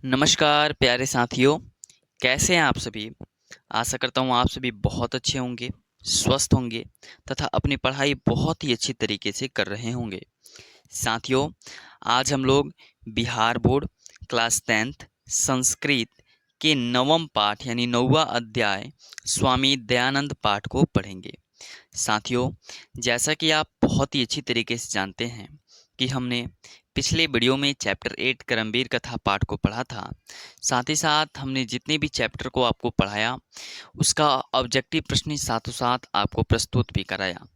नमस्कार प्यारे साथियों, कैसे हैं आप सभी? आशा करता हूँ आप सभी बहुत अच्छे होंगे, स्वस्थ होंगे तथा अपनी पढ़ाई बहुत ही अच्छी तरीके से कर रहे होंगे। साथियों, आज हम लोग Bihar board class 10th Sanskrit के नवम पाठ यानी 9वां अध्याय स्वामी दयानंद पाठ को पढ़ेंगे। साथियों, जैसा कि आप बहुत ही अच्छी तरीके से जानते हैं कि हमने पिछले वीडियो में चैप्टर 8 करमवीर कथा पाठ को पढ़ा था। साथ ही साथ हमने जितने भी चैप्टर को आपको पढ़ाया उसका ऑब्जेक्टिव प्रश्न साथों साथ आपको प्रस्तुत भी कराया,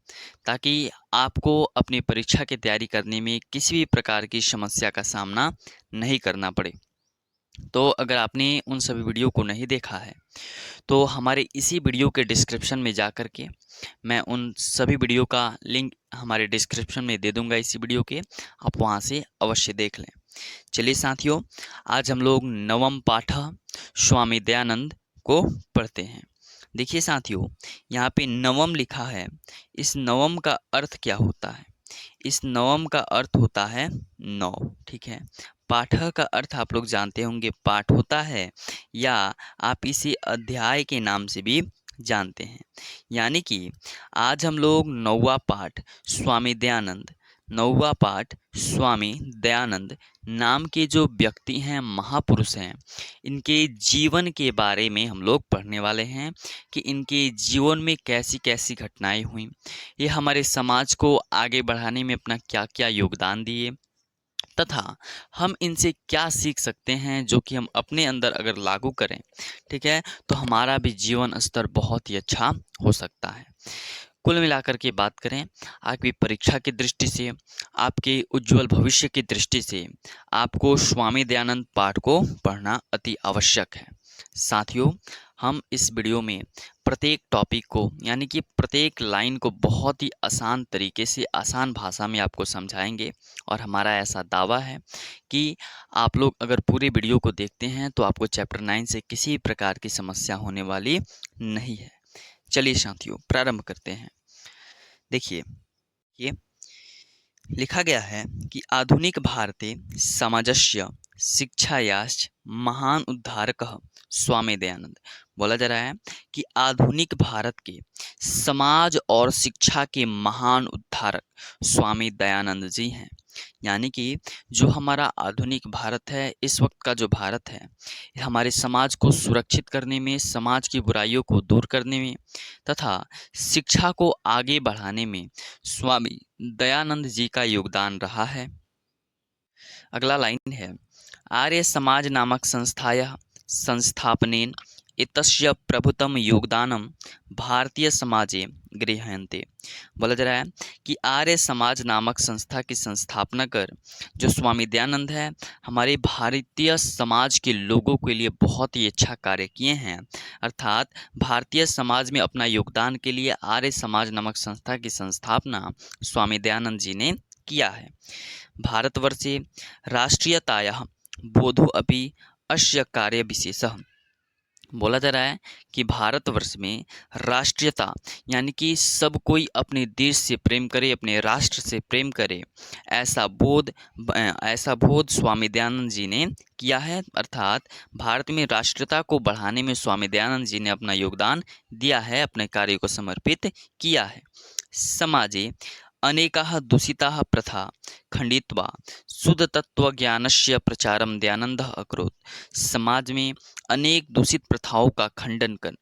ताकि आपको अपनी परीक्षा की तैयारी करने में किसी भी प्रकार की समस्या का सामना नहीं करना पड़े। तो अगर आपने उन सभी वीडियो को नहीं देखा है तो हमारे इसी वीडियो के डिस्क्रिप्शन में जा कर के मैं उन सभी वीडियो का लिंक हमारे डिस्क्रिप्शन में दे दूंगा इसी वीडियो के, आप वहां से अवश्य देख लें। चलिए साथियों, आज हम लोग नवम पाठ स्वामी दयानंद को पढ़ते हैं। देखिए साथियों, यहाँ पे नवम लिखा है। इस नवम का अर्थ क्या होता है? इस नवम का अर्थ होता है नौ। ठीक है, पाठ का अर्थ आप लोग जानते होंगे, पाठ होता है, या आप इसे अध्याय के नाम से भी जानते हैं। यानी कि आज हम लोग नौवा पाठ स्वामी दयानंद नाम के जो व्यक्ति हैं, महापुरुष हैं, इनके जीवन के बारे में हम लोग पढ़ने वाले हैं कि इनके जीवन में कैसी कैसी घटनाएं हुई, ये हमारे समाज को आगे बढ़ाने में अपना क्या क्या योगदान दिए, तथा हम इनसे क्या सीख सकते हैं जो कि हम अपने अंदर अगर लागू करें, ठीक है, तो हमारा भी जीवन स्तर बहुत ही अच्छा हो सकता है। कुल मिलाकर के बात करें, आपकी परीक्षा की दृष्टि से, आपके उज्जवल भविष्य की दृष्टि से आपको स्वामी दयानंद पाठ को पढ़ना अति आवश्यक है। साथियों, हम इस वीडियो में प्रत्येक टॉपिक को यानी कि प्रत्येक लाइन को बहुत ही आसान तरीके से, आसान भाषा में आपको समझाएंगे, और हमारा ऐसा दावा है कि आप लोग अगर पूरे वीडियो को देखते हैं तो आपको चैप्टर 9 से किसी प्रकार की समस्या होने वाली नहीं है। चलिए साथियों, प्रारंभ करते हैं। देखिए, ये लिखा गया है कि आधुनिक भारते समाजस्य शिक्षायाश्च महान उद्धारकः स्वामी दयानंद। बोला जा रहा है कि आधुनिक भारत के समाज और शिक्षा के महान उद्धारक स्वामी दयानंद जी हैं। यानी कि जो हमारा आधुनिक भारत है, इस वक्त का जो भारत है, हमारे समाज को सुरक्षित करने में, समाज की बुराइयों को दूर करने में तथा शिक्षा को आगे बढ़ाने में स्वामी दयानंद जी का योगदान रहा है। अगला लाइन है, आर्य समाज नामक संस्थायाः संस्थापनेन एतस्य प्रभुतम योगदानम भारतीय समाजे गृह्यन्ते। बोला जा रहा है कि आर्य समाज नामक संस्था की संस्थापना कर जो स्वामी दयानंद है, हमारे भारतीय समाज के लोगों के लिए बहुत ही अच्छा कार्य किए हैं। अर्थात भारतीय समाज में अपना योगदान के लिए आर्य समाज नामक संस्था की संस्थापना स्वामी दयानंद जी ने किया है। भारतवर्षे राष्ट्रीयतायाः बोधो अपि अस्य कार्य विशेषः। बोला जा रहा है कि भारतवर्ष में राष्ट्रीयता यानी कि सब कोई अपने देश से प्रेम करे, अपने राष्ट्र से प्रेम करे, ऐसा बोध स्वामी दयानंद जी ने किया है। अर्थात भारत में राष्ट्रीयता को बढ़ाने में स्वामी दयानंद जी ने अपना योगदान दिया है, अपने कार्य को समर्पित किया है। समाजे अनेकाः दूषिताः प्रथा खंडित्वा शुद्धतत्त्वज्ञानस्य प्रचारं दयानन्दः अकरोत्। समाज में अनेक दूषित प्रथाओं का खंडन कर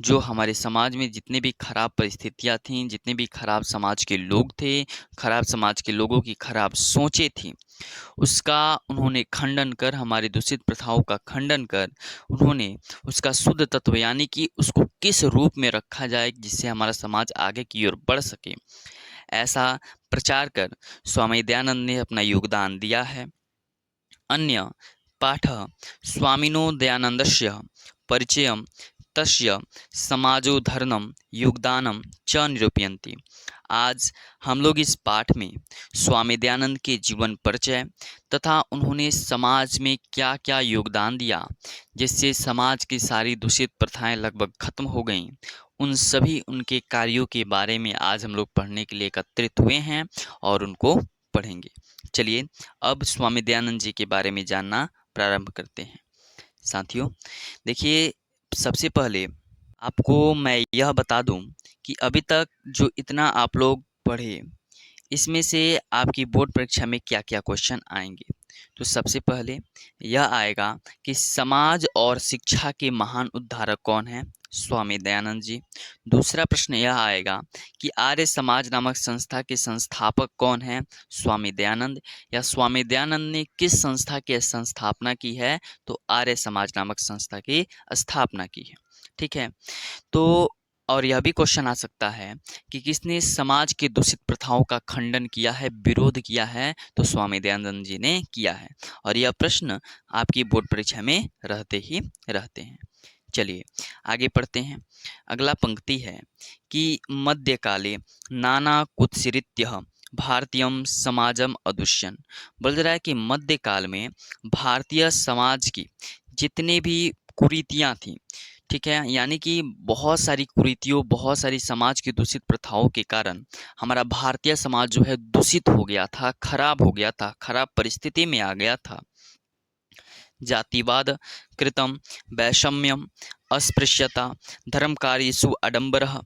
जो हमारे समाज में जितने भी खराब परिस्थितियां थीं, जितने भी खराब समाज के लोग थे, खराब समाज के लोगों की खराब सोचें थीं, उसका उन्होंने खंडन कर, हमारी दूषित प्रथाओं का खंडन कर, उन्होंने उसका शुद्ध तत्व यानी कि उसको किस रूप में रखा जाए जिससे हमारा समाज आगे की ओर बढ़ सके, ऐसा प्रचार कर स्वामी दयानंद ने अपना योगदान दिया है। अन्य पाठः स्वामिनो दयानन्दस्य परिचयं तस्य समाजोद्धरणं योगदानं च निरूपयन्ति। आज हम लोग इस पाठ में स्वामी दयानंद के जीवन परिचय तथा उन्होंने समाज में क्या क्या योगदान दिया जिससे समाज की सारी दूषित प्रथाएं लगभग खत्म हो गईं, उन सभी उनके कार्यों के बारे में आज हम लोग पढ़ने के लिए एकत्रित हुए हैं और उनको पढ़ेंगे। चलिए अब स्वामी दयानंद जी के बारे में जानना प्रारंभ करते हैं। साथियों, देखिए, सबसे पहले आपको मैं यह बता दूं कि अभी तक जो इतना आप लोग पढ़े, इसमें से आपकी बोर्ड परीक्षा में क्या-क्या क्वेश्चन आएंगे। तो सबसे पहले यह आएगा कि समाज और शिक्षा के महान उद्धारक कौन हैं? स्वामी दयानंद जी। दूसरा प्रश्न यह आएगा कि आर्य समाज नामक संस्था के संस्थापक कौन हैं? स्वामी दयानंद। या स्वामी दयानंद ने किस संस्था की संस्थापना की है? तो आर्य समाज नामक संस्था की स्थापना की है। ठीक है। तो और यह भी क्वेश्चन आ सकता है कि किसने समाज की दूषित प्रथाओं का खंडन किया है, विरोध किया है? तो स्वामी दयानंद जी ने किया है। और यह प्रश्न आपकी बोर्ड परीक्षा में रहते ही रहते हैं। चलिए आगे पढ़ते हैं। अगला पंक्ति है कि मध्यकाले नाना कुत्सिरित्यः भारतीयम समाजम अदुष्यन। बोल रहा है कि मध्यकाल में भारतीय समाज की जितने भी कुरीतियां थी, ठीक है, यानी कि बहुत सारी कुरीतियों, बहुत सारी समाज की दूषित प्रथाओं के कारण हमारा भारतीय समाज जो है दूषित हो गया था, खराब हो गया था, खराब परिस्थिति में आ गया था। जातिवाद कृतम वैषम्यम अस्पृश्यता धर्मकार्येषु आडंबरः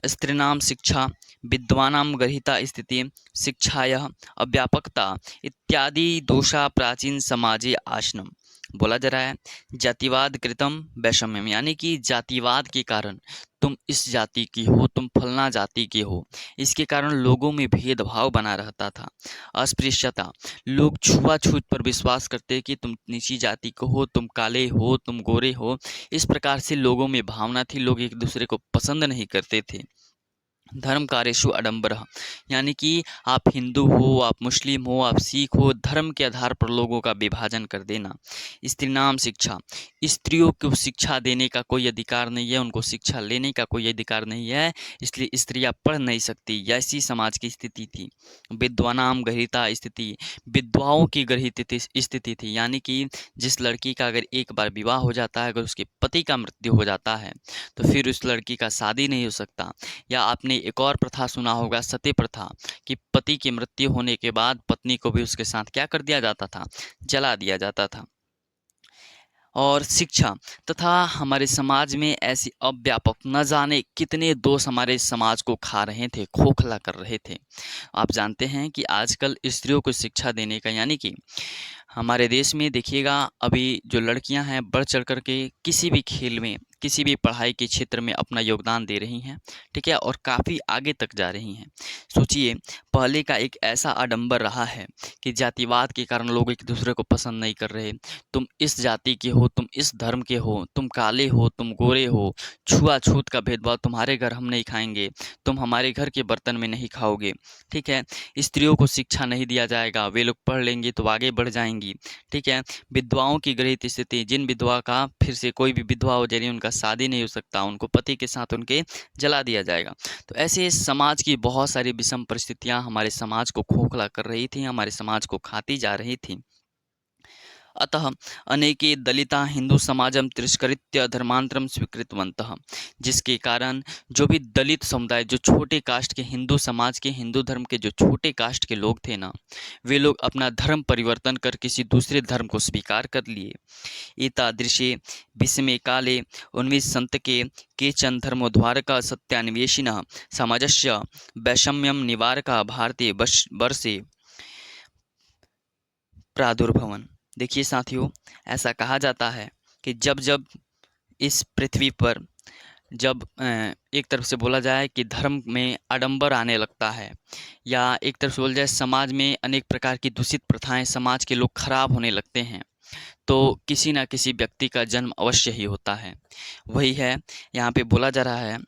स्त्रीणां शिक्षा विद्वानां गर्हिता स्थिति शिक्षायाः अव्यापकता इत्यादि दोषा प्राचीन समाजे आसनम। बोला जा रहा है जातिवाद कृतम वैषम्यम, यानी कि जातिवाद के कारण तुम इस जाति की हो, तुम फलना जाति के हो, इसके कारण लोगों में भेदभाव बना रहता था। अस्पृश्यता, लोग छुआछूत पर विश्वास करते कि तुम नीची जाति को हो, तुम काले हो, तुम गोरे हो, इस प्रकार से लोगों में भावना थी, लोग एक दूसरे को पसंद नहीं करते थे। धर्म कार्येषु आडंबरः, यानी कि आप हिंदू हो, आप मुस्लिम हो, आप सिख हो, धर्म के आधार पर लोगों का विभाजन कर देना। स्त्रीणाम शिक्षा, स्त्रियों को शिक्षा देने का कोई अधिकार नहीं है, उनको शिक्षा लेने का कोई अधिकार नहीं है, इसलिए स्त्रियां पढ़ नहीं सकती, ऐसी समाज की स्थिति थी। विद्वानाम गर्हिता स्थिति, विधवाओं की गर्हित स्थिति थी, यानी कि जिस लड़की का अगर एक बार विवाह हो जाता है, अगर उसके पति का मृत्यु हो जाता है तो फिर उस लड़की का शादी नहीं हो सकता। या आपने एक और प्रथा सुना होगा, सती प्रथा, कि पति की मृत्यु होने के बाद पत्नी को भी उसके साथ क्या कर दिया जाता था? जला दिया जाता था। और शिक्षा तथा हमारे समाज में ऐसी अव्यापक न जाने कितने दोष हमारे समाज को खा रहे थे, खोखला कर रहे थे। आप जानते हैं कि आजकल स्त्रियों को शिक्षा देने का, यानी कि हमारे देश में देखिएगा, अभी जो लड़कियां हैं बढ़ चढ़ कर के किसी भी खेल में, किसी भी पढ़ाई के क्षेत्र में अपना योगदान दे रही हैं, ठीक है, और काफ़ी आगे तक जा रही हैं। सोचिए, पहले का एक ऐसा आडंबर रहा है कि जातिवाद के कारण लोग एक दूसरे को पसंद नहीं कर रहे। तुम इस जाति के हो, तुम इस धर्म के हो, तुम काले हो, तुम गोरे हो, छुआछूत का भेदभाव, तुम्हारे घर हम नहीं खाएंगे, तुम हमारे घर के बर्तन में नहीं खाओगे, ठीक है। स्त्रियों को शिक्षा नहीं दिया जाएगा, वे लोग पढ़ लेंगी तो आगे बढ़ जाएंगी, ठीक है। विधवाओं की गृहीत स्थिति, जिन विधवा का फिर से कोई भी विधवा हो जाएगी, उनका शादी नहीं हो सकता, उनको पति के साथ उनके जला दिया जाएगा। तो ऐसे समाज की बहुत सारी विषम परिस्थितियां हमारे समाज को खोखला कर रही थी, हमारे समाज को खाती जा रही थी। अतः अनेके दलिता हिंदू समाजम तिरस्कृत्य धर्मांतरम स्वीकृतवन्तः, जिसके कारण जो भी दलित समुदाय, जो छोटे कास्ट के हिंदू समाज के, हिंदू धर्म के जो छोटे कास्ट के लोग थे ना, वे लोग अपना धर्म परिवर्तन कर किसी दूसरे धर्म को स्वीकार कर लिए। एतादृशे विषमे काले उन्नीसशतके केचन धर्मोद्धारक सत्यान्वेषिणः समाजस्य वैषम्यं निवारक भारतीय वर्षे प्रादुर्भवन। देखिए साथियों, ऐसा कहा जाता है कि जब जब इस पृथ्वी पर, जब एक तरफ से बोला जाए कि धर्म में आडंबर आने लगता है, या एक तरफ से बोला जाए समाज में अनेक प्रकार की दूषित प्रथाएं, समाज के लोग खराब होने लगते हैं, तो किसी ना किसी व्यक्ति का जन्म अवश्य ही होता है। वही है, यहाँ पे बोला जा रहा है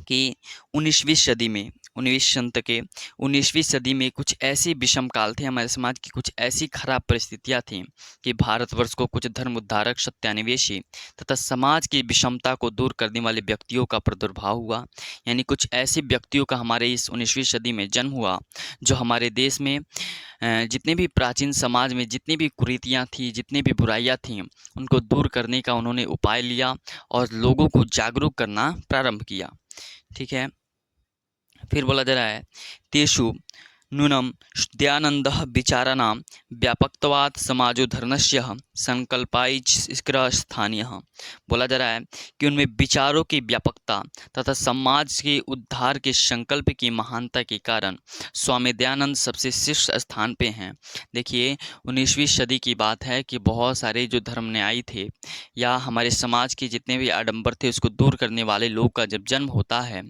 कि 19वीं सदी में, 19वीं सदी में कुछ ऐसे विषम काल थे, हमारे समाज की कुछ ऐसी खराब परिस्थितियां थीं कि भारतवर्ष को कुछ धर्म उद्धारक, सत्यान्वेषी तथा समाज की विषमता को दूर करने वाले व्यक्तियों का प्रादुर्भाव हुआ। यानी कुछ ऐसे व्यक्तियों का हमारे इस 19वीं सदी में जन्म हुआ, जो हमारे देश में जितने भी प्राचीन समाज में जितनी भी कुरीतियाँ थी, जितनी भी बुराइयाँ थीं, उनको दूर करने का उन्होंने उपाय लिया और लोगों को जागरूक करना प्रारंभ किया। ठीक है। फिर बोला जा रहा है तेषु नूनं दयानन्दः विचाराणां व्यापकत्वात् समाजोद्धरणस्य संकल्पाइष्कृतस्थानीयः। बोला जा रहा है कि उनमें विचारों की व्यापकता तथा समाज के उद्धार के संकल्प की महानता के कारण स्वामी दयानंद सबसे शीर्ष स्थान पे हैं। देखिए 19वीं सदी की बात है कि बहुत सारे जो धर्म न्यायी थे या हमारे समाज के जितने भी आडंबर थे उसको दूर करने वाले लोग का जब जन्म होता है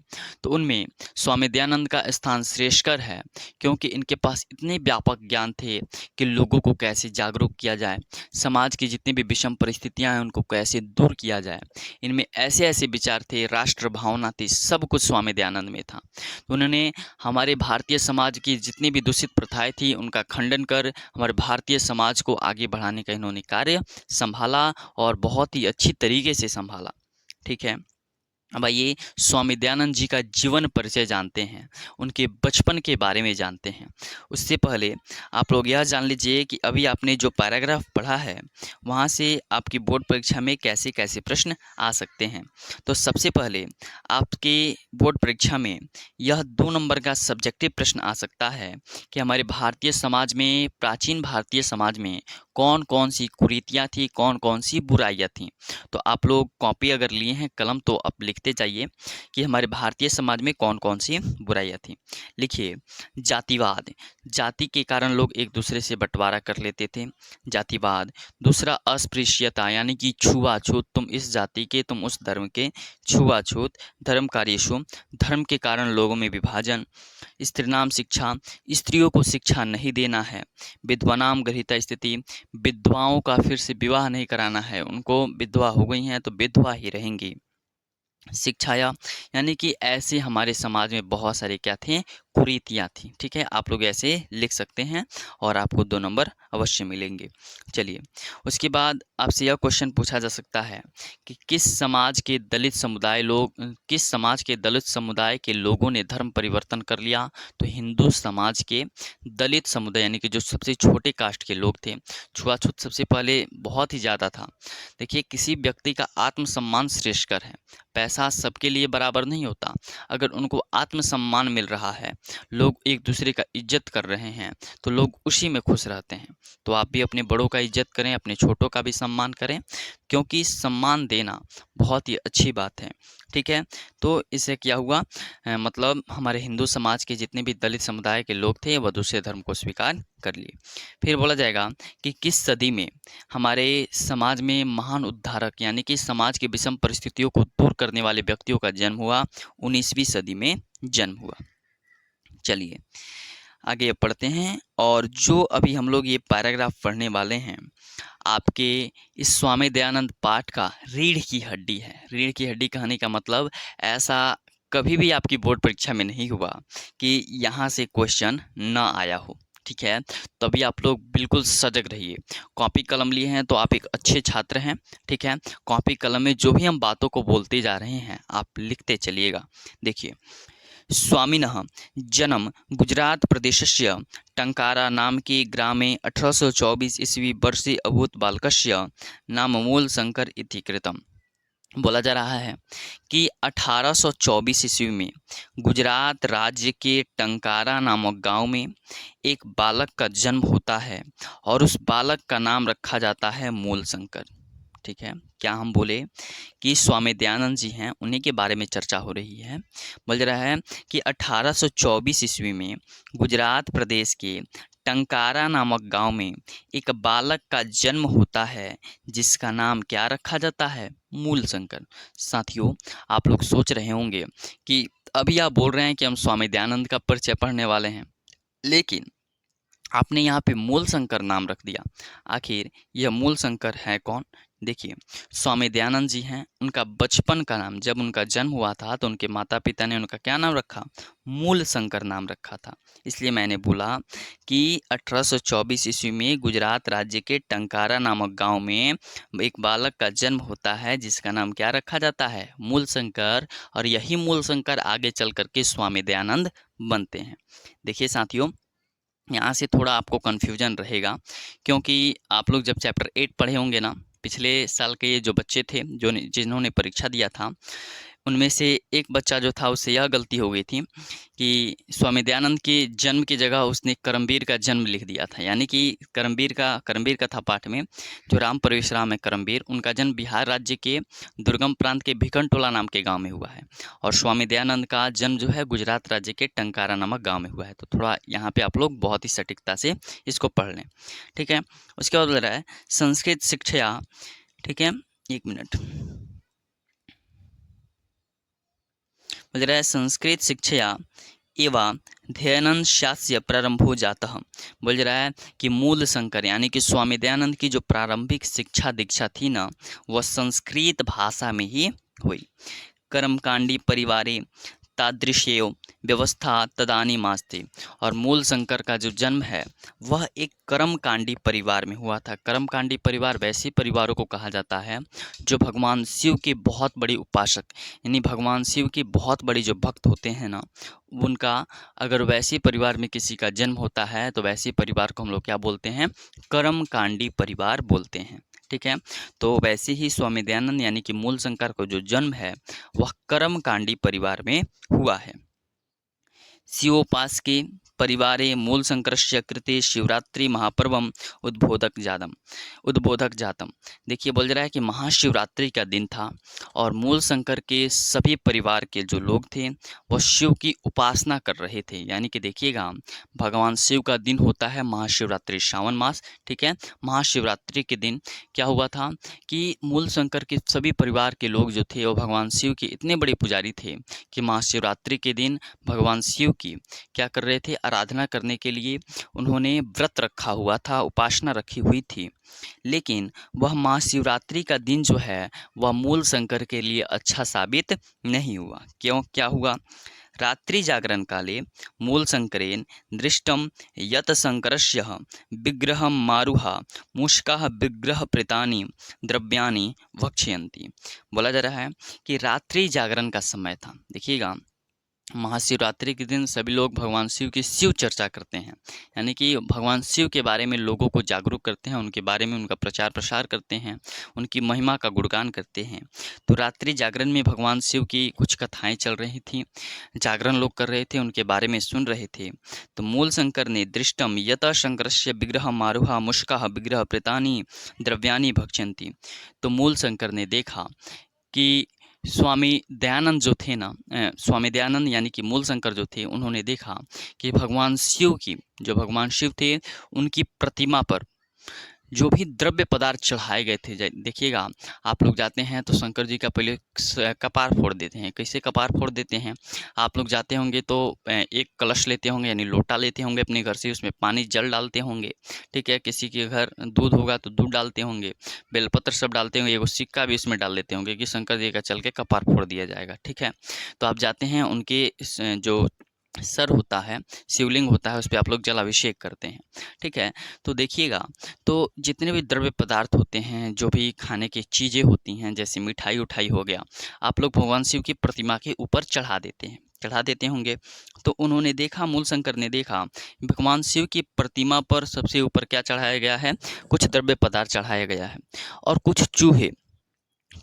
तो उनमें स्वामी दयानंद का स्थान श्रेष्ठकर है, क्योंकि इनके पास इतने व्यापक ज्ञान थे कि लोगों को कैसे जागरूक किया जाए, समाज की जितनी भी विषम परिस्थितियां हैं उनको कैसे दूर किया जाए। इनमें ऐसे ऐसे विचार थे, राष्ट्र भावना थी, सब कुछ स्वामी दयानंद में था। तो उन्होंने हमारे भारतीय समाज की जितनी भी दूषित प्रथाएं थी उनका खंडन कर हमारे भारतीय समाज को आगे बढ़ाने का इन्होंने कार्य संभाला और बहुत ही अच्छी तरीके से संभाला। ठीक है, अब आइए स्वामी दयानंद जी का जीवन परिचय जानते हैं, उनके बचपन के बारे में जानते हैं। उससे पहले आप लोग यह जान लीजिए कि अभी आपने जो पैराग्राफ पढ़ा है वहाँ से आपकी बोर्ड परीक्षा में कैसे कैसे प्रश्न आ सकते हैं। तो सबसे पहले आपके बोर्ड परीक्षा में यह 2 नंबर का सब्जेक्टिव प्रश्न आ सकता है कि हमारे भारतीय समाज में, प्राचीन भारतीय समाज में कौन कौन सी कुरीतियाँ थी, कौन कौन सी बुराइयाँ थीं। तो आप लोग कॉपी अगर लिए हैं कलम तो आप लिखते जाइए कि हमारे भारतीय समाज में कौन कौन सी बुराइयां थी। लिखिए, जातिवाद, जाति के कारण लोग एक दूसरे से बंटवारा कर लेते थे, जातिवाद। दूसरा अस्पृश्यता यानी कि छुआछूत, तुम इस जाति के, तुम उस धर्म के, छुआछूत। धर्म कार्यशु, धर्म के कारण लोगों में विभाजन। स्त्रीणाम शिक्षा, स्त्रियों को शिक्षा नहीं देना है। विधवानाम गृहीता स्थिति, विधवाओं का फिर से विवाह नहीं कराना है, उनको विधवा हो गई हैं तो विधवा ही रहेंगी। शिक्षाया यानी कि ऐसे हमारे समाज में बहुत सारे क्या थे, कुरीतियाँ थी। ठीक है, आप लोग ऐसे लिख सकते हैं और आपको 2 नंबर अवश्य मिलेंगे। चलिए, उसके बाद आपसे यह क्वेश्चन पूछा जा सकता है कि किस समाज के दलित समुदाय के लोगों ने धर्म परिवर्तन कर लिया। तो हिंदू समाज के दलित समुदाय यानी कि जो सबसे छोटे कास्ट के लोग थे। छुआछूत सबसे पहले बहुत ही ज़्यादा था। देखिए, किसी व्यक्ति का आत्मसम्मान श्रेष्ठकर है, पैसा सबके लिए बराबर नहीं होता। अगर उनको आत्मसम्मान मिल रहा है, लोग एक दूसरे का इज्जत कर रहे हैं, तो लोग उसी में खुश रहते हैं। तो आप भी अपने बड़ों का इज्जत करें, अपने छोटों का भी सम्मान करें, क्योंकि सम्मान देना बहुत ही अच्छी बात है। ठीक है, तो इससे क्या हुआ, मतलब हमारे हिंदू समाज के जितने भी दलित समुदाय के लोग थे वह दूसरे धर्म को स्वीकार कर लिए। फिर बोला जाएगा कि किस सदी में हमारे समाज में महान उद्धारक यानी कि समाज की विषम परिस्थितियों को दूर करने वाले व्यक्तियों का जन्म हुआ। 19वीं सदी में जन्म हुआ। चलिए आगे पढ़ते हैं, और जो अभी हम लोग ये पैराग्राफ पढ़ने वाले हैं आपके इस स्वामी दयानंद पाठ का रीढ़ की हड्डी है। रीढ़ की हड्डी कहने का मतलब ऐसा कभी भी आपकी बोर्ड परीक्षा में नहीं हुआ कि यहाँ से क्वेश्चन ना आया हो। ठीक है, तभी आप लोग बिल्कुल सजग रहिए। कॉपी कलम लिए हैं तो आप एक अच्छे छात्र हैं। ठीक है, कॉपी कलम में जो भी हम बातों को बोलते जा रहे हैं आप लिखते चलिएगा। देखिए, स्वामिनः जन्म गुजरात प्रदेशस्य टंकारा नामके ग्रामे 1824 ईस्वी वर्षे अभूत बालकस्य नाम मूलशंकर इति कृतम्। बोला जा रहा है कि 1824 ईस्वी में गुजरात राज्य के टंकारा नामक गांव में एक बालक का जन्म होता है और उस बालक का नाम रखा जाता है मूलशंकर। ठीक है, क्या हम बोले कि स्वामी दयानंद जी हैं, उन्हीं के बारे में चर्चा हो रही है। बोल रहा है कि 1824 ईस्वी में गुजरात प्रदेश के टंकारा नामक गांव में एक बालक का जन्म होता है जिसका नाम क्या रखा जाता है, मूलशंकर। साथियों, आप लोग सोच रहे होंगे कि अभी आप बोल रहे हैं कि हम स्वामी दयानंद का परिचय पढ़ने वाले हैं, लेकिन आपने यहाँ पे मूलशंकर नाम रख दिया। आखिर यह मूलशंकर है कौन? देखिए, स्वामी दयानंद जी हैं, उनका बचपन का नाम, जब उनका जन्म हुआ था तो उनके माता पिता ने उनका क्या नाम रखा, मूलशंकर नाम रखा था। इसलिए मैंने बोला कि 1824 ईस्वी में गुजरात राज्य के टंकारा नामक गांव में एक बालक का जन्म होता है जिसका नाम क्या रखा जाता है, मूलशंकर। और यही मूलशंकर आगे चल करके स्वामी दयानंद बनते हैं। देखिए साथियों, यहाँ से थोड़ा आपको कन्फ्यूजन रहेगा, क्योंकि आप लोग जब चैप्टर 8 पढ़े होंगे ना, पिछले साल के ये जो बच्चे थे जिन्होंने परीक्षा दिया था, उनमें से एक बच्चा जो था उससे यह गलती हो गई थी कि स्वामी दयानंद के जन्म की जगह उसने करमवीर का जन्म लिख दिया था। यानी कि करमवीर का था पाठ में, जो राम परवेश राम है करमवीर, उनका जन्म बिहार राज्य के दुर्गम प्रांत के भिखनटोला नाम के गांव में हुआ है। और स्वामी दयानंद का जन्म जो है गुजरात राज्य के टंकारा नामक गांव में हुआ है। तो थोड़ा यहाँ पे आप लोग बहुत ही सटीकता से इसको पढ़ लें, ठीक है। उसके बाद बोल रहा है संस्कृत शिक्षा, ठीक है, एक मिनट, बोल रहा है संस्कृत शिक्षा एवं ध्ययनं शास्य प्रारंभो जातः। बोल रहा है कि मूल शंकर यानी कि स्वामी दयानंद की जो प्रारंभिक शिक्षा दीक्षा थी ना, वह संस्कृत भाषा में ही हुई। कर्मकांडी परिवारे तादृश्यो व्यवस्था तदानीमास्ति। और मूल शंकर का जो जन्म है वह एक कर्मकांडी परिवार में हुआ था। कर्मकांडी परिवार वैसे परिवारों को कहा जाता है जो भगवान शिव के बहुत बड़े उपासक, यानी भगवान शिव के बहुत बड़े जो भक्त होते हैं ना, उनका अगर वैसे परिवार में किसी का जन्म होता है तो वैसे परिवार को हम लोग क्या बोलते हैं, कर्मकांडी परिवार बोलते हैं, ठीक है। तो वैसे ही स्वामी दयानंद यानी कि मूल शंकर का जो जन्म है वह कर्मकांडी परिवार में हुआ है। शिवोपासके परिवारे मूलशंकरस्य कृते शिवरात्रि महापर्वम उद्बोधक जातम। देखिए बोल रहा है कि महाशिवरात्रि का दिन था और मूल शंकर के सभी परिवार के जो लोग थे वह शिव की उपासना कर रहे थे। यानी कि देखिएगा भगवान शिव का दिन होता है महाशिवरात्रि, श्रावण मास, ठीक है। महाशिवरात्रि के दिन क्या हुआ था कि मूल शंकर के सभी परिवार के लोग जो थे वो भगवान शिव के इतने बड़े पुजारी थे कि महाशिवरात्रि के दिन भगवान शिव की क्या कर रहे थे, आराधना करने के लिए उन्होंने व्रत रखा हुआ था, उपासना रखी हुई थी। लेकिन वह महाशिवरात्रि का दिन जो है वह मूल शंकर के लिए अच्छा साबित नहीं हुआ। क्यों, क्या हुआ? रात्रि जागरण काले मूल शंकरेण दृष्टम यत शंकरस्य विग्रहं मारुहा मूषकाः विग्रह प्रेतानि द्रव्यानि भक्षयन्ति। बोला जा रहा है कि रात्रि जागरण का समय था। देखिएगा महाशिवरात्रि के दिन सभी लोग भगवान शिव की शिव चर्चा करते हैं, यानी कि भगवान शिव के बारे में लोगों को जागरूक करते हैं, उनके बारे में उनका प्रचार प्रसार करते हैं, उनकी महिमा का गुणगान करते हैं। तो रात्रि जागरण में भगवान शिव की कुछ कथाएं चल रही थी, जागरण लोग कर रहे थे, उनके बारे में सुन रहे थे। तो मूल शंकर ने दृष्टम यत शंकरस्य विग्रह मारुहा मुष्का विग्रह प्रेतानि द्रव्यानि भक्षन्ति। तो मूल शंकर ने देखा कि स्वामी दयानंद जो थे ना, स्वामी दयानंद यानी कि मूल शंकर जो थे, उन्होंने देखा कि भगवान शिव की, जो भगवान शिव थे उनकी प्रतिमा पर जो भी द्रव्य पदार्थ चढ़ाए गए थे, देखिएगा आप लोग जाते हैं तो शंकर जी का पहले कपार फोड़ देते हैं। कैसे कपार फोड़ देते हैं? आप लोग जाते होंगे तो एक कलश लेते होंगे, यानी लोटा लेते होंगे अपने घर से, उसमें पानी जल डालते होंगे, ठीक है। किसी के घर दूध होगा तो दूध डालते होंगे, बेलपत्र सब डालते होंगे, एगो सिक्का भी इसमें डाल देते होंगे कि शंकर जी का चल के कपार फोड़ दिया जाएगा, ठीक है। तो आप जाते हैं, उनके जो सर होता है, शिवलिंग होता है, उस पर आप लोग जलाभिषेक करते हैं, ठीक है। तो देखिएगा, तो जितने भी द्रव्य पदार्थ होते हैं, जो भी खाने की चीज़ें होती हैं, जैसे मिठाई उठाई हो गया, आप लोग भगवान शिव की प्रतिमा के ऊपर चढ़ा देते होंगे। तो उन्होंने देखा, मूल शंकर ने देखा, भगवान शिव की प्रतिमा पर सबसे ऊपर क्या चढ़ाया गया है? कुछ द्रव्य पदार्थ चढ़ाया गया है और कुछ चूहे,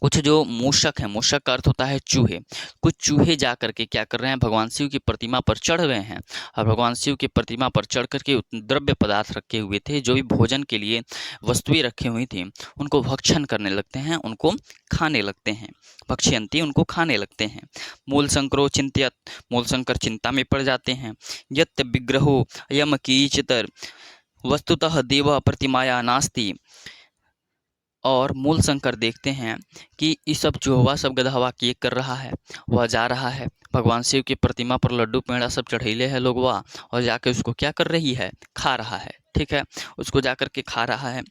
कुछ जो मूषक है, मूषक का अर्थ होता है चूहे, कुछ चूहे जा करके क्या कर रहे हैं? भगवान शिव की प्रतिमा पर चढ़ गए हैं और भगवान शिव की प्रतिमा पर चढ़ करके द्रव्य पदार्थ रखे हुए थे, जो भी भोजन के लिए वस्तुएं रखी हुई थी, उनको भक्षण करने लगते हैं, उनको खाने लगते हैं। भक्ष्यंती, उनको खाने लगते हैं। मूल शंकरो चिंत्यत, मूल शंकर चिंता में पड़ जाते हैं। यत विग्रहो यम कीचतर वस्तुतः देव प्रतिमाया नास्ति। और मूल शंकर देखते हैं कि ये सब जो हुआ सब गधा ये कर रहा है, वह जा रहा है भगवान शिव की प्रतिमा पर लड्डू पेड़ा सब चढ़ैले है लोग, वह और जाकर उसको क्या कर रही है? खा रहा है, ठीक है। उसको जाकर के खा रहा है।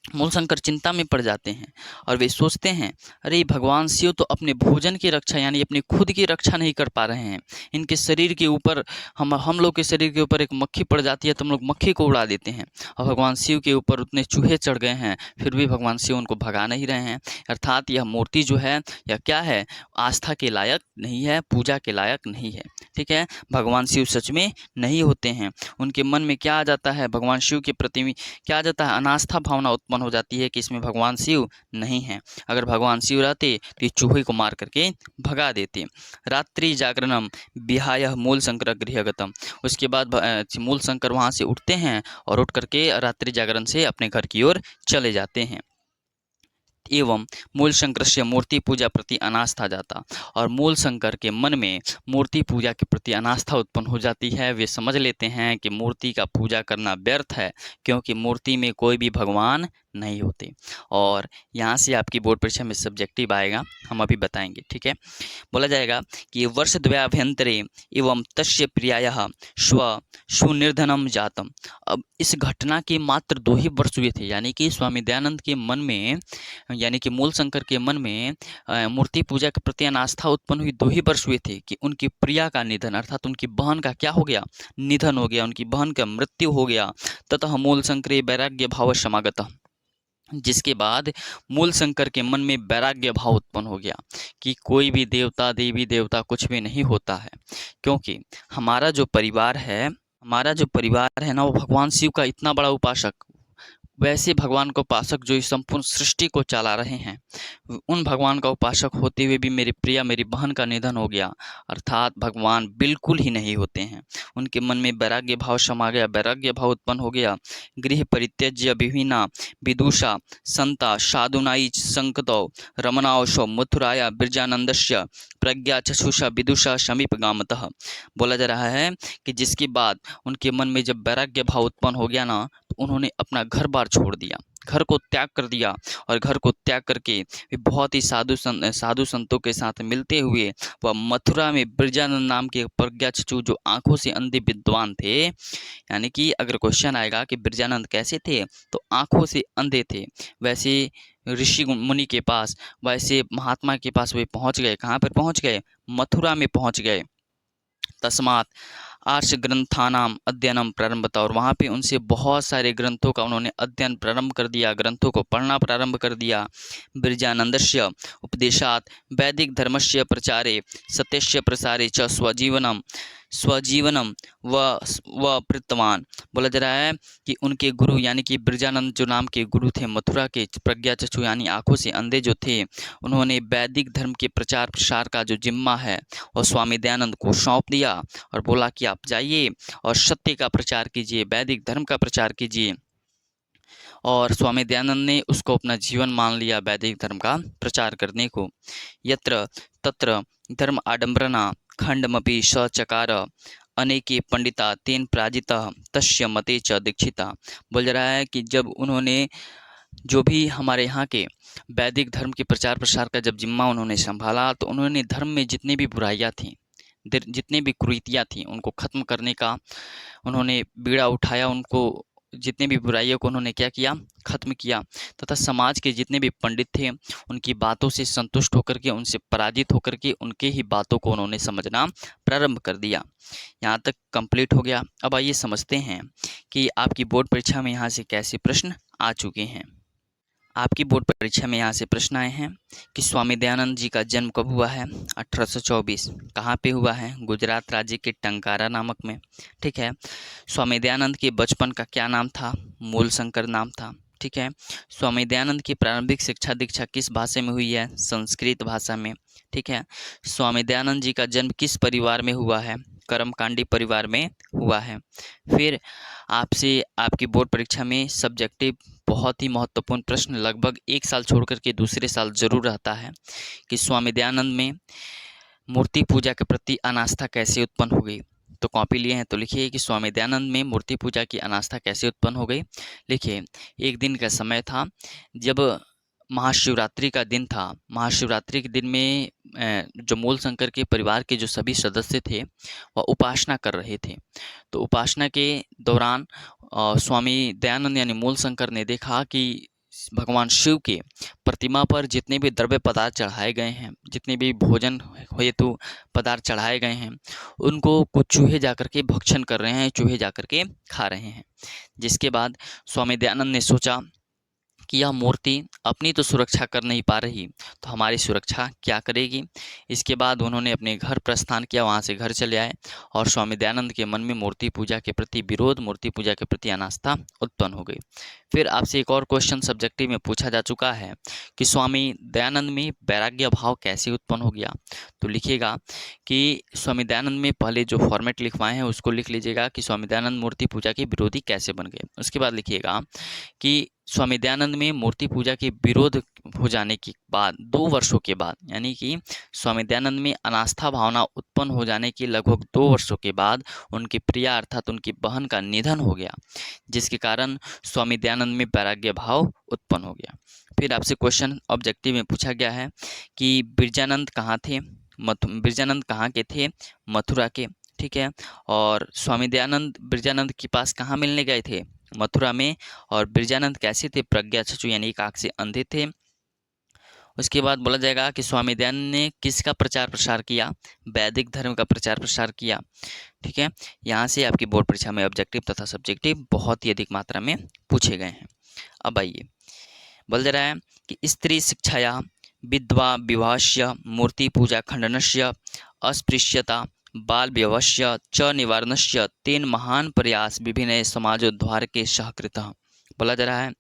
मूल शंकर चिंता में पड़ जाते हैं और वे सोचते हैं, अरे भगवान शिव तो अपने भोजन की रक्षा यानी अपनी खुद की रक्षा नहीं कर पा रहे हैं। इनके शरीर के ऊपर, हम लोग के शरीर के ऊपर एक मक्खी पड़ जाती है तो हम लोग मक्खी को उड़ा देते हैं, और भगवान शिव के ऊपर उतने चूहे चढ़ गए हैं, फिर भी भगवान शिव उनको भगा नहीं रहे हैं। अर्थात यह मूर्ति जो है यह क्या है? आस्था के लायक नहीं है, पूजा के लायक नहीं है, ठीक है। भगवान शिव सच में नहीं होते हैं। उनके मन में क्या आ जाता है? भगवान शिव के प्रति क्या आ जाता है? अनास्था भावना उत्पन्न उत्पन्न हो जाती है कि इसमें भगवान शिव नहीं है। अगर भगवान शिव रहते तो ये चूहे को मार करके भगा देते। रात्रि जागरणम विहाय मूल शंकर गृहगतम। उसके बाद मूल शंकर वहाँ से उठते हैं और उठ करके रात्रि जागरण से अपने घर की ओर चले जाते हैं। एवं मूल शंकर से मूर्ति पूजा प्रति अनास्था जाता, और मूल शंकर के मन में मूर्ति पूजा के प्रति अनास्था उत्पन्न हो जाती है। वे समझ लेते हैं कि मूर्ति का पूजा करना व्यर्थ है, क्योंकि मूर्ति में कोई भी भगवान नहीं होते। और यहाँ से आपकी बोर्ड परीक्षा में सब्जेक्टिव आएगा, हम अभी बताएंगे। ठीक है, बोला जाएगा कि वर्षद्वयाभ्यंतरे एवं तस्य प्रियायाः सुनिर्धनम जातम। अब इस घटना के मात्र 2 ही वर्ष हुए थे, यानी कि स्वामी दयानंद के मन में, यानी कि मूल शंकर के मन में मूर्ति पूजा के प्रति अनास्था उत्पन्न हुई 2 ही वर्ष हुए थे कि उनकी प्रिया का निधन, अर्थात उनकी बहन का क्या हो गया, निधन हो गया, उनकी बहन का मृत्यु हो गया। ततः मूल शंकरे वैराग्य भाव समागतः, जिसके बाद मूल शंकर के मन में वैराग्य भाव उत्पन्न हो गया कि कोई भी देवता देवी देवता कुछ भी नहीं होता है, क्योंकि हमारा जो परिवार है ना, वो भगवान शिव का इतना बड़ा उपासक, वैसे भगवान का उपासक जो इस संपूर्ण सृष्टि को चला रहे हैं, उन भगवान का उपासक होते हुए भी मेरी प्रिया, मेरी बहन का निधन हो गया, अर्थात भगवान बिल्कुल ही नहीं होते हैं। उनके मन में वैराग्य भाव समा गया, वैराग्य भाव उत्पन्न हो गया। गृह परित्यज्य विभिन्ना विदुषा संता साधुनाई संकतौ रमणावशो मथुराया बिरजानंदस्य प्रज्ञा चक्षुषा विदुषा समीप गामतः। बोला जा रहा है कि जिसके बाद उनके मन में जब वैराग्य भाव उत्पन्न हो गया ना, तो उन्होंने अपना घर बार छोड़ दिया, घर को त्याग कर दिया, और घर को त्याग करके वे बहुत ही साधु संतों के साथ मिलते हुए वह मथुरा में बिरजानंद नाम के प्रज्ञाचक्षु, जो आंखों से अंधे विद्वान थे, यानी कि अगर क्वेश्चन आएगा कि बिरजानंद कैसे थे, तो आंखों से अंधे थे, वैसे ऋषि मुनि के पास, वैसे महात्मा के पास वे पहुंच गए। कहाँ पर पहुंच गए? मथुरा में पहुंच गए। तस्मात् आर्ष ग्रंथानाम अध्ययनम प्रारंभता, और वहाँ पे उनसे बहुत सारे ग्रंथों का उन्होंने अध्ययन प्रारंभ कर दिया, ग्रंथों को पढ़ना प्रारंभ कर दिया। बिरजानंदस्य उपदेशात् वैदिक धर्मस्य प्रचारे सत्यस्य प्रसारे च स्वजीवनम व प्रतवान। बोला जा रहा है कि उनके गुरु, यानी कि बिरजानंद जो नाम के गुरु थे, मथुरा के प्रज्ञाचक्षु यानी आंखों से अंधे जो थे, उन्होंने वैदिक धर्म के प्रचार प्रसार का जो जिम्मा है और स्वामी दयानंद को सौंप दिया, और बोला कि आप जाइए और सत्य का प्रचार कीजिए, वैदिक धर्म का प्रचार कीजिए। और स्वामी दयानंद ने उसको अपना जीवन मान लिया, वैदिक धर्म का प्रचार करने को। यत्र तत्र धर्म आडंबरना खंडमपि स चकार अनेके पंडिता तेन प्राजिता तस्य मते च दीक्षिता। बोल रहा है कि जब उन्होंने जो भी हमारे यहाँ के वैदिक धर्म के प्रचार प्रसार का जब जिम्मा उन्होंने संभाला, तो उन्होंने धर्म में जितनी भी बुराइयाँ थीं, जितनी भी कुरीतियाँ थीं, उनको खत्म करने का उन्होंने बीड़ा उठाया, उनको जितने भी बुराइयों को उन्होंने क्या किया, खत्म किया, तथा समाज के जितने भी पंडित थे उनकी बातों से संतुष्ट होकर के, उनसे पराजित होकर के उनके ही बातों को उन्होंने समझना प्रारंभ कर दिया। यहाँ तक कंप्लीट हो गया। अब आइए समझते हैं कि आपकी बोर्ड परीक्षा में यहाँ से कैसे प्रश्न आ चुके हैं। आपकी बोर्ड परीक्षा में यहाँ से प्रश्न आए हैं कि स्वामी दयानंद जी का जन्म कब हुआ है? 1824। कहाँ पे हुआ है? गुजरात राज्य के टंकारा नामक में। ठीक है। स्वामी दयानंद के बचपन का क्या नाम था? मूल शंकर नाम था। ठीक है। स्वामी दयानंद की प्रारंभिक शिक्षा दीक्षा किस भाषा में हुई है? संस्कृत भाषा में। ठीक है। स्वामी दयानंद जी का जन्म किस परिवार में हुआ है? कर्मकांडी परिवार में हुआ है। फिर आपसे आपकी बोर्ड परीक्षा में सब्जेक्टिव बहुत ही महत्वपूर्ण प्रश्न लगभग 1 साल छोड़ करके दूसरे साल जरूर रहता है कि स्वामी दयानंद में मूर्ति पूजा के प्रति अनास्था कैसे उत्पन्न हो गई। तो कॉपी लिए हैं तो लिखिए कि स्वामी दयानंद में मूर्ति पूजा की अनास्था कैसे उत्पन्न हो गई। लिखिए, एक दिन का समय था जब महाशिवरात्रि का दिन था। महाशिवरात्रि के दिन में जो मूल शंकर के परिवार के जो सभी सदस्य थे वह उपासना कर रहे थे। तो उपासना के दौरान स्वामी दयानंद यानी मूल शंकर ने देखा कि भगवान शिव के प्रतिमा पर जितने भी द्रव्य पदार्थ चढ़ाए गए हैं, जितने भी भोजन हेतु पदार्थ चढ़ाए गए हैं, उनको कुछ चूहे जाकर के भक्षण कर रहे हैं, चूहे जाकर के खा रहे हैं। जिसके बाद स्वामी दयानंद ने सोचा कि यह मूर्ति अपनी तो सुरक्षा कर नहीं पा रही, तो हमारी सुरक्षा क्या करेगी। इसके बाद उन्होंने अपने घर प्रस्थान किया, वहाँ से घर चले आए और स्वामी दयानंद के मन में मूर्ति पूजा के प्रति विरोध, मूर्ति पूजा के प्रति अनास्था उत्पन्न हो गई। फिर आपसे एक और क्वेश्चन सब्जेक्टिव में पूछा जा चुका है कि स्वामी दयानंद में वैराग्य भाव कैसे उत्पन्न हो गया। तो लिखिएगा कि स्वामी दयानंद में पहले जो फॉर्मेट लिखवाए हैं उसको लिख लीजिएगा कि स्वामी दयानंद मूर्ति पूजा के विरोधी कैसे बन गए। उसके बाद लिखिएगा कि स्वामी दयानंद में मूर्ति पूजा के विरोध हो जाने के बाद 2 वर्षों के बाद, यानी कि स्वामी दयानंद में अनास्था भावना उत्पन्न हो जाने के लगभग 2 वर्षों के बाद उनकी प्रिया अर्थात उनकी बहन का निधन हो गया, जिसके कारण स्वामी दयानंद में वैराग्य भाव उत्पन्न हो गया। फिर आपसे क्वेश्चन ऑब्जेक्टिव में पूछा गया है कि बिरजानंद कहाँ थे, बिरजानंद कहाँ के थे, मथुरा के, ठीक है। और स्वामी दयानंद बिरजानंद के पास कहाँ मिलने गए थे, मथुरा में। और बिरजानंद कैसे थे, प्रज्ञाचक्षु यानी एक आंख से अंधे थे। उसके बाद बोला जाएगा कि स्वामी दयानंद ने किसका प्रचार प्रसार किया, वैदिक धर्म का प्रचार प्रसार किया, ठीक है। यहाँ से आपकी बोर्ड परीक्षा में ऑब्जेक्टिव तथा सब्जेक्टिव बहुत ही अधिक मात्रा में पूछे गए हैं। अब आइए, बोल जा रहा है कि स्त्री शिक्षाया विधवा विवाहस्य मूर्ति पूजा खंडनस्य अस्पृश्यता बाल व्यवस्य च निवारणस्य तेन महान प्रयास विभिन्न समाजोद्धार के सहकृतः। बोला जा रहा है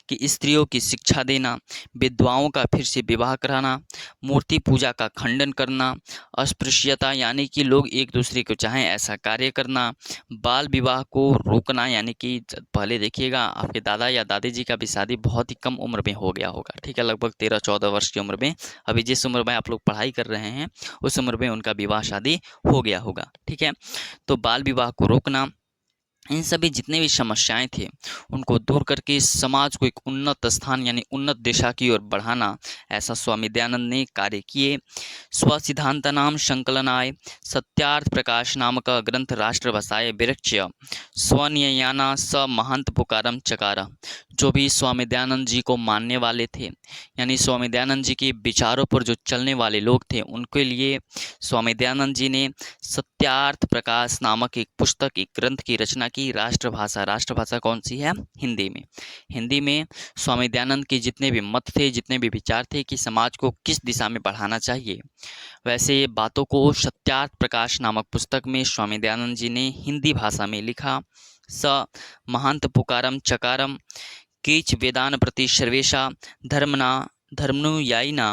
कि स्त्रियों की शिक्षा देना, विधवाओं का फिर से विवाह कराना, मूर्ति पूजा का खंडन करना, अस्पृश्यता यानी कि लोग एक दूसरे को चाहें ऐसा कार्य करना, बाल विवाह को रोकना, यानी कि पहले देखिएगा आपके दादा या दादी जी का भी शादी बहुत ही कम उम्र में हो गया होगा, ठीक है, लगभग 13-14 वर्ष की उम्र में। अभी जिस उम्र में आप लोग पढ़ाई कर रहे हैं उस उम्र में उनका विवाह शादी हो गया होगा, ठीक है। तो बाल विवाह को रोकना, इन सभी जितने भी समस्याएं थे उनको दूर करके समाज को एक उन्नत स्थान यानी उन्नत दिशा की ओर बढ़ाना, ऐसा स्वामी दयानंद ने कार्य किए। स्वसिद्धांत नाम संकलनाय सत्यार्थ प्रकाश नामक ग्रंथ राष्ट्रभाषाय विरच्य स्वनियाना स महंत पुकारम चकार। जो भी स्वामी दयानंद जी को मानने वाले थे, यानी स्वामी दयानंद जी के विचारों पर जो चलने वाले लोग थे, उनके लिए स्वामी दयानंद जी ने सत्यार्थ प्रकाश नामक एक पुस्तक, एक ग्रंथ की रचना की। राष्ट्रभाषा, राष्ट्रभाषा कौन सी है, हिंदी में। हिंदी में स्वामी दयानंद के जितने भी मत थे, जितने भी विचार थे कि समाज को किस दिशा में बढ़ाना चाहिए, वैसे बातों को सत्यार्थ प्रकाश नामक पुस्तक में स्वामी दयानंद जी ने हिंदी भाषा में लिखा। स महंत पुकारम चकारम कीच वेदान प्रति सर्वेशा धर्मना धर्मनुयायिना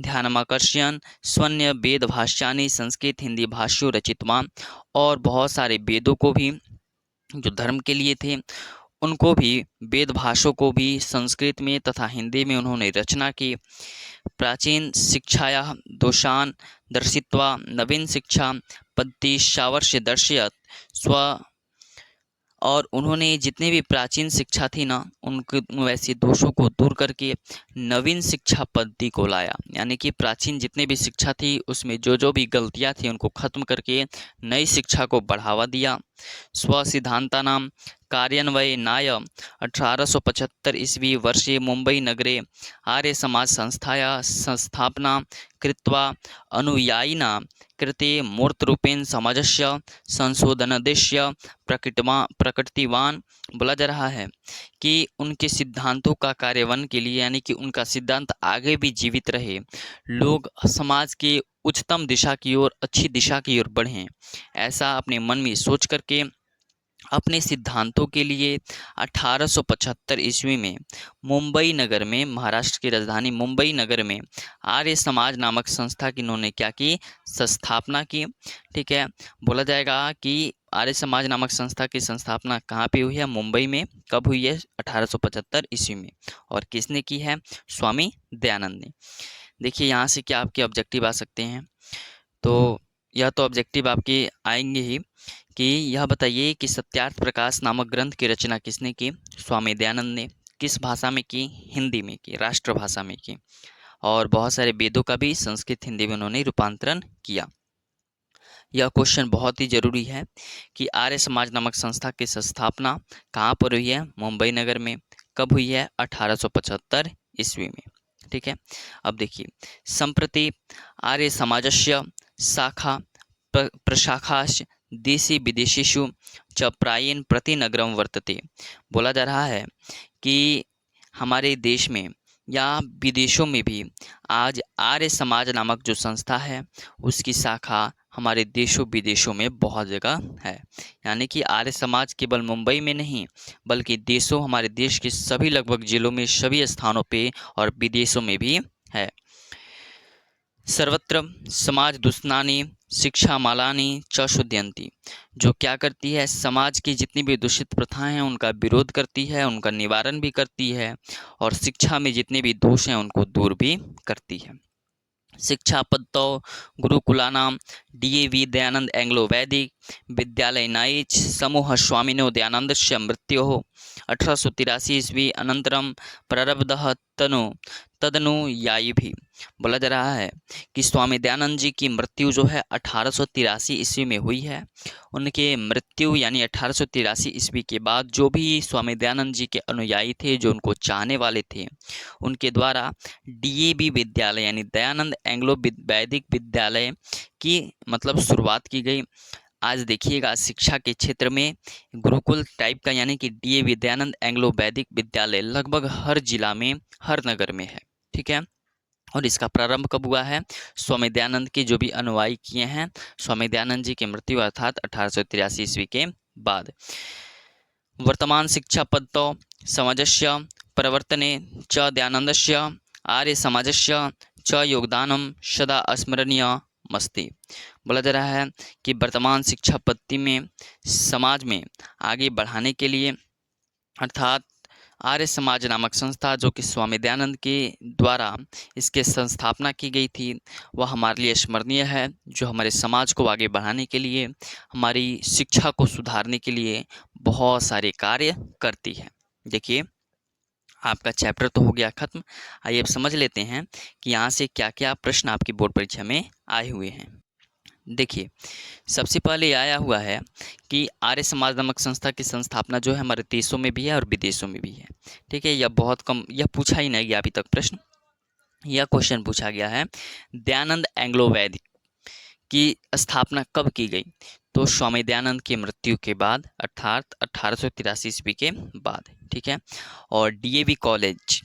ध्यानमाकर्षण स्वन्य वेद भाष्यानि संस्कृत हिंदी भाष्यो रचितवान। और बहुत सारे वेदों को भी जो धर्म के लिए थे उनको भी, वेद भाषों को भी संस्कृत में तथा हिंदी में उन्होंने रचना की। प्राचीन शिक्षाया दोषान दर्शित्वा नवीन शिक्षा पद्धति सावर्ष्य दर्शयत स्व। और उन्होंने जितने भी प्राचीन शिक्षा थी ना, उनके वैसे दोषों को दूर करके नवीन शिक्षा पद्धति को लाया, यानी कि प्राचीन जितने भी शिक्षा थी उसमें जो जो भी गलतियां थी उनको खत्म करके नई शिक्षा को बढ़ावा दिया। स्वसिद्धांता नाम कार्यान्वयनाय 1875 ईस्वी वर्षे मुंबई नगरे आर्य समाज संस्थाया संस्थापना कृत्वा अनुयायिना कृते मूर्तरूपेण समाजस्य संशोधनोद्देश्य प्रकटितवान। बोला जा रहा है कि उनके सिद्धांतों का कार्यान्वयन के लिए, यानी कि उनका सिद्धांत आगे भी जीवित रहे, लोग समाज के उच्चतम दिशा की ओर, अच्छी दिशा की ओर बढ़ें, ऐसा अपने मन में सोच करके अपने सिद्धांतों के लिए 1875 ईस्वी में मुंबई नगर में, महाराष्ट्र की राजधानी मुंबई नगर में आर्य समाज नामक संस्था की इन्होंने क्या की, स्थापना की, ठीक है। बोला जाएगा कि आर्य समाज नामक संस्था की संस्थापना कहाँ पे हुई है, मुंबई में। कब हुई है, 1875 ईस्वी में। और किसने की है, स्वामी दयानंद ने। देखिए यहाँ से क्या आपके ऑब्जेक्टिव आ सकते हैं, तो यह तो ऑब्जेक्टिव आपके आएंगे ही कि यह बताइए कि सत्यार्थ प्रकाश नामक ग्रंथ की रचना किसने की, स्वामी दयानंद ने। किस भाषा में की, हिंदी में की, राष्ट्रभाषा में की। और बहुत सारे वेदों का भी संस्कृत हिंदी में उन्होंने रूपांतरण किया। यह क्वेश्चन बहुत ही जरूरी है कि आर्य समाज नामक संस्था की स्थापना कहाँ पर हुई है, मुंबई नगर में। कब हुई है, 1875 ईस्वी में, ठीक है। अब देखिए, संप्रति आर्य समाजस्य शाखा प्रशाखाश्च देशी विदेशेषु च प्रायेण प्रतिनगरम वर्तते। बोला जा रहा है कि हमारे देश में या विदेशों में भी आज आर्य समाज नामक जो संस्था है उसकी शाखा हमारे देशों विदेशों में बहुत जगह है। यानी कि आर्य समाज केवल मुंबई में नहीं बल्कि देशों हमारे देश के सभी लगभग जिलों में, सभी स्थानों पे और विदेशों में भी है। सर्वत्र समाज दुष्णानि शिक्षा मालानि च शुद्धयन्ति, जो क्या करती है, समाज की जितनी भी दूषित प्रथाएं हैं उनका विरोध करती है, उनका निवारण भी करती है और शिक्षा में जितने भी दोष हैं उनको दूर भी करती है। शिक्षा पद्धतौ गुरुकुलानां DAV दयानंद एंग्लो वैदिक विद्यालयनाइच समूह स्वामिनो दयानन्दस्य मृत्योः 1883 ईस्वी अनन्तरं प्रारब्धः तदनुयायिभिः। बोला जा रहा है कि स्वामी दयानंद जी की मृत्यु जो है 1883 ईस्वी में हुई है। उनके मृत्यु यानी 1883 ईस्वी के बाद जो भी स्वामी दयानंद जी के अनुयायी थे, जो उनको चाहने वाले थे, उनके द्वारा DAV विद्यालय यानी दयानंद एंग्लो वैदिक विद्यालय की मतलब शुरुआत की गई। आज देखिएगा शिक्षा के क्षेत्र में गुरुकुल टाइप का यानी कि DAV दयानंद एंग्लो वैदिक विद्यालय लगभग हर जिला में, हर नगर में है। ठीक है। और इसका प्रारंभ कब हुआ है? स्वामी दयानंद के जो भी अनुयायी किए हैं, स्वामी दयानंद जी की मृत्यु अर्थात 1883 ईस्वी के बाद। वर्तमान शिक्षा पद्धतौ समाजस्य परिवर्तने च दयानन्दस्य आर्य समाजस्य च योगदानम सदा स्मरणीयमस्ति। बोला जा रहा है कि वर्तमान शिक्षा पद्धति में समाज में आगे बढ़ाने के लिए अर्थात आर्य समाज नामक संस्था जो कि स्वामी दयानंद के द्वारा इसके संस्थापना की गई थी, वह हमारे लिए स्मरणीय है, जो हमारे समाज को आगे बढ़ाने के लिए, हमारी शिक्षा को सुधारने के लिए बहुत सारे कार्य करती है। देखिए आपका चैप्टर तो हो गया खत्म। आइए अब समझ लेते हैं कि यहाँ से क्या क्या प्रश्न आपकी बोर्ड परीक्षा में आए हुए हैं। देखिए सबसे पहले आया हुआ है कि आर्य समाज नामक संस्था की संस्थापना जो है हमारे देशों में भी है और विदेशों में भी है। ठीक है, यह बहुत कम, यह पूछा ही नहीं गया अभी तक प्रश्न। यह क्वेश्चन पूछा गया है दयानंद एंग्लो वैदिक की स्थापना कब की गई? तो स्वामी दयानंद की मृत्यु के बाद अर्थात 1883 ईस्वी के बाद। ठीक है। और DAV कॉलेज,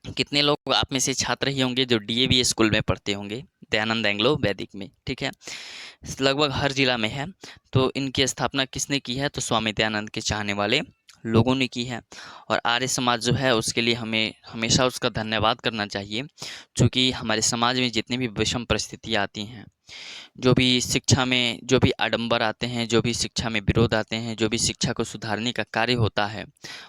कितने लोग आप में से छात्र ही होंगे जो DAV स्कूल में पढ़ते होंगे, दयानंद एंग्लो वैदिक में। ठीक है, लगभग हर जिला में है। तो इनकी स्थापना किसने की है? तो स्वामी दयानंद के चाहने वाले लोगों ने की है। और आर्य समाज जो है उसके लिए हमें हमेशा उसका धन्यवाद करना चाहिए, क्योंकि हमारे समाज में जितनी भी विषम परिस्थितियाँ आती हैं, जो भी शिक्षा में जो भी आडंबर आते हैं, जो भी शिक्षा में विरोध आते हैं, जो भी शिक्षा को सुधारने का कार्य होता है,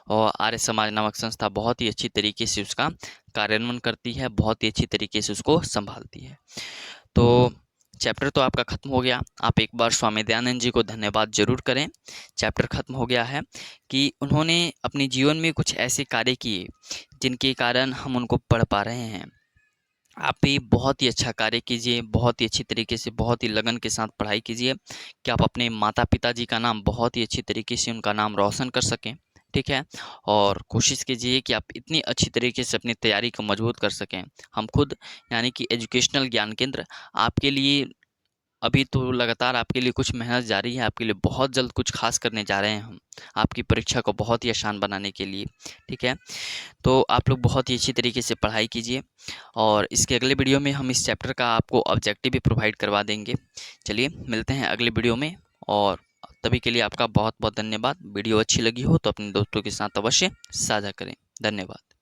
और आर्य समाज नामक संस्था बहुत ही अच्छी तरीके से उसका कार्यान्वयन करती है, बहुत ही अच्छी तरीके से उसको संभालती है। तो चैप्टर तो आपका खत्म हो गया। आप एक बार स्वामी दयानंद जी को धन्यवाद जरूर करें। चैप्टर खत्म हो गया है कि उन्होंने अपने जीवन में कुछ ऐसे कार्य किए जिनके कारण हम उनको पढ़ पा रहे हैं। आप भी बहुत ही अच्छा कार्य कीजिए, बहुत ही अच्छी तरीके से, बहुत ही लगन के साथ पढ़ाई कीजिए कि आप अपने माता पिता जी का नाम बहुत ही अच्छी तरीके से, उनका नाम रोशन कर सकें। ठीक है। और कोशिश कीजिए कि आप इतनी अच्छी तरीके से अपनी तैयारी को मजबूत कर सकें। हम खुद यानी कि एजुकेशनल ज्ञान केंद्र आपके लिए अभी तो लगातार आपके लिए कुछ मेहनत जारी है, आपके लिए बहुत जल्द कुछ खास करने जा रहे हैं हम, आपकी परीक्षा को बहुत ही आसान बनाने के लिए। ठीक है, तो आप लोग बहुत ही अच्छी तरीके से पढ़ाई कीजिए और इसके अगले वीडियो में हम इस चैप्टर का आपको ऑब्जेक्टिव भी प्रोवाइड करवा देंगे। चलिए मिलते हैं अगले वीडियो में, और तभी के लिए आपका बहुत बहुत धन्यवाद। वीडियो अच्छी लगी हो तो अपने दोस्तों के साथ अवश्य साझा करें। धन्यवाद।